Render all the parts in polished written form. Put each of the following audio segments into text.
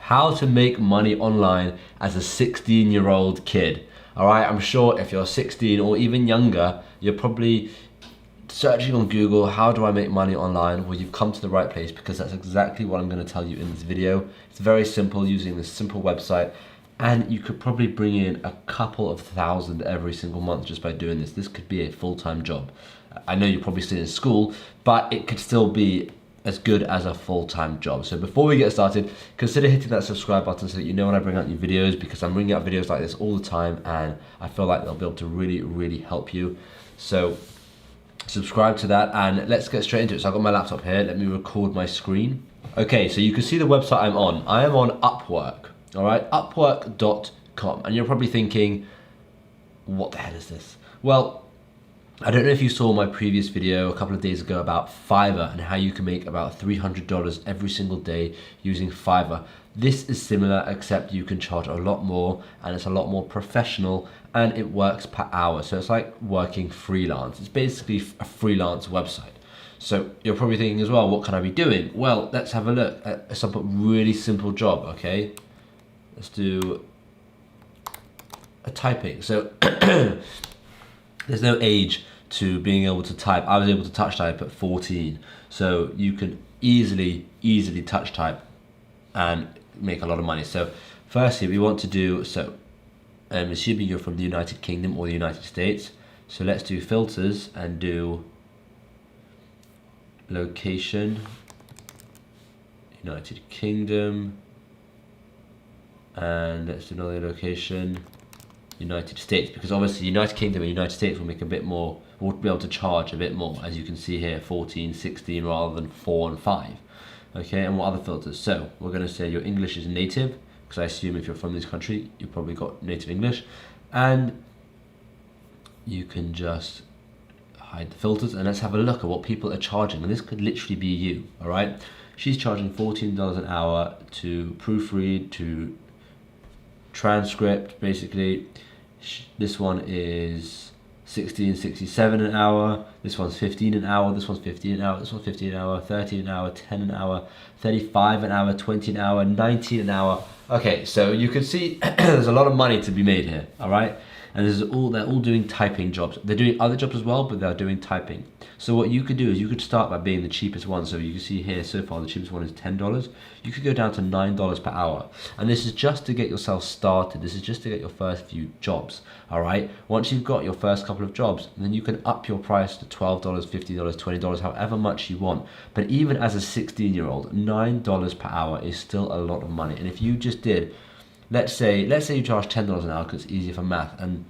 how to make money online as a 16-year-old kid. All right, I'm sure if you're 16 or even younger, you're probably searching on Google, how do I make money online? Well, you've come to the right place, because that's exactly what I'm going to tell you in this video. It's very simple, using this simple website, and you could probably bring in a couple of thousand every single month just by doing this. This could be a full-time job. I know you're probably still in school, but it could still be as good as a full-time job. So before we get started, consider hitting that subscribe button so that you know when I bring out new videos, because I'm bringing out videos like this all the time, and I feel like they'll be able to really help you. So subscribe to that, and let's get straight into it. So I've got my laptop here, let me record my screen. Okay, so you can see the website I'm on. I am on Upwork, all right, upwork.com. And you're probably thinking, what the hell is this? Well, I don't know if you saw my previous video a couple of days ago about Fiverr and how you can make about $300 every single day using Fiverr. This is similar, except you can charge a lot more, and it's a lot more professional, and it works per hour. So it's like working freelance. It's basically a freelance website. So you're probably thinking as well, what can I be doing? Well, let's have a look at some really simple job, okay? Let's do a typing. So there's no age to being able to type. I was able to touch type at 14. So you can easily touch type and make a lot of money. So firstly, we want to do, so I'm assuming you're from the United Kingdom or the United States. So let's do filters and do location, United Kingdom, and let's do another location, United States, because obviously United Kingdom and United States will make a bit more, we'll be able to charge a bit more, as you can see here, 14, 16 rather than 4 and 5. Okay, and what other filters? So we're going to say your English is native, because I assume if you're from this country, you've probably got native English, and you can just hide the filters, and let's have a look at what people are charging, and this could literally be you, all right? She's charging $14 an hour to proofread, to transcript, basically. This one is $16.67 an hour, this one's $15 an hour, this one's $15 an hour, this one's $15 an hour, $13 an hour, $10 an hour, $35 an hour, $20 an hour, $19 an hour. Okay, so you can see there's a lot of money to be made here, all right? And they're all doing typing jobs. They're doing other jobs as well, but they're doing typing. So what you could do is you could start by being the cheapest one. So you can see here so far the cheapest one is $10. You could go down to $9 per hour. And this is just to get yourself started. This is just to get your first few jobs, all right? Once you've got your first couple of jobs, then you can up your price to $12, $50, $20, however much you want. But even as a 16-year-old, $9 per hour is still a lot of money. And if you just did, let's say you charge $10 an hour because it's easier for math, and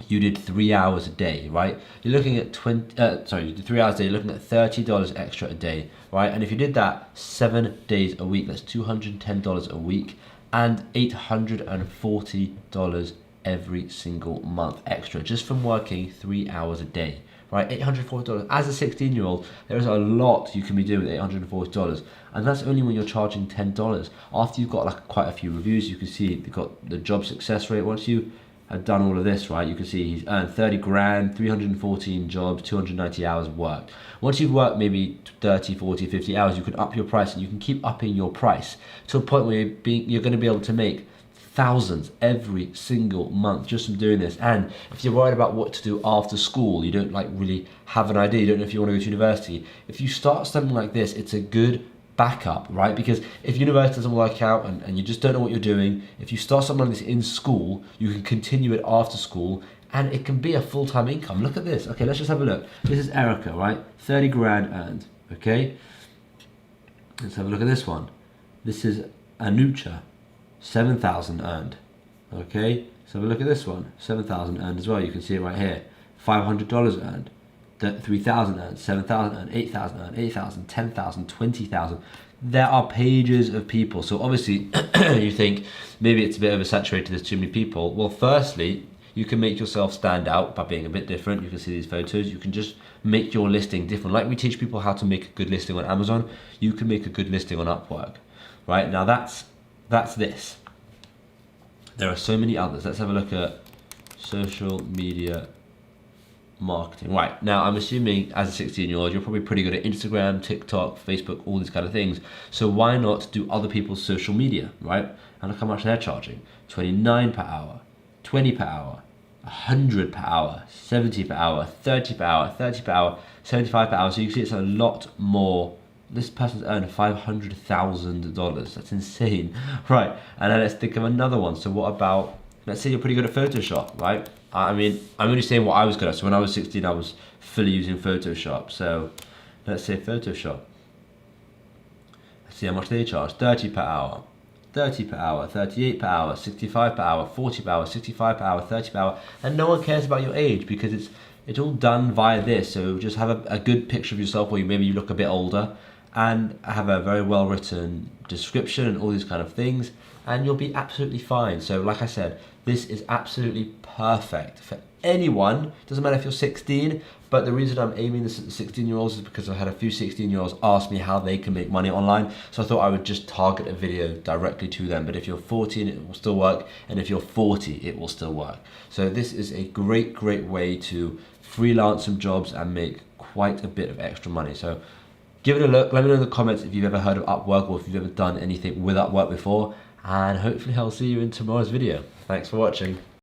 you did 3 hours a day, right? You're looking at you did 3 hours a day, you're looking at $30 extra a day, right? And if you did that 7 days a week, that's $210 a week, and $840 every single month extra, just from working 3 hours a day, right? $840. As a 16-year-old, there is a lot you can be doing with $840, and that's only when you're charging $10. After you've got like quite a few reviews, you can see you've got the job success rate. Once you have done all of this, right, you can see he's earned 30 grand, 314 jobs, 290 hours worked. Once you've worked maybe 30, 40, 50 hours, you can up your price, and you can keep upping your price to a point where you're going to be able to make thousands every single month just from doing this. And if you're worried about what to do after school, you don't like really have an idea, you don't know if you want to go to university, if you start something like this, it's a good backup, right? Because if university doesn't work out and you just don't know what you're doing, if you start something like this in school, you can continue it after school, and it can be a full-time income. Look at this. Okay, let's just have a look. This is Erica, right? 30 grand earned, okay? Let's have a look at this one. This is Anucha, 7,000 earned, okay? Let's have a look at this one, 7,000 earned as well. You can see it right here. $500 earned, 3,000 earned, 7,000 earned, 8,000 earned, 8,000, 10,000, 20,000. There are pages of people. So obviously you think maybe it's a bit oversaturated, there's too many people. Well, firstly, you can make yourself stand out by being a bit different. You can see these photos. You can just make your listing different. Like we teach people how to make a good listing on Amazon, you can make a good listing on Upwork, right? Now that's this. There are so many others. Let's have a look at social media marketing. Right, now I'm assuming as a 16-year-old, you're probably pretty good at Instagram, TikTok, Facebook, all these kind of things. So why not do other people's social media, right? And look how much they're charging. 29 per hour, 20 per hour, 100 per hour, 70 per hour, 30 per hour, 30 per hour, 75 per hour. So you can see it's a lot more. This person's earned $500,000. That's insane. Right, and then let's think of another one. So what about, let's say you're pretty good at Photoshop, right? I mean, I'm only saying what I was good at. So when I was 16, I was fully using Photoshop. So let's say Photoshop. Let's see how much they charge. 30 per hour, 30 per hour, 38 per hour, 65 per hour, 40 per hour, 65 per hour, 30 per hour. And no one cares about your age because it's all done via this. So just have a good picture of yourself where maybe you look a bit older, and have a very well written description and all these kind of things, and you'll be absolutely fine. So like I said, this is absolutely perfect for anyone. Doesn't matter if you're 16, but the reason I'm aiming this at the 16-year-olds is because I've had a few 16-year-olds ask me how they can make money online. So I thought I would just target a video directly to them. But if you're 14, it will still work. And if you're 40, it will still work. So this is a great way to freelance some jobs and make quite a bit of extra money. So give it a look. Let me know in the comments if you've ever heard of Upwork or if you've ever done anything with Upwork before. And hopefully I'll see you in tomorrow's video. Thanks for watching.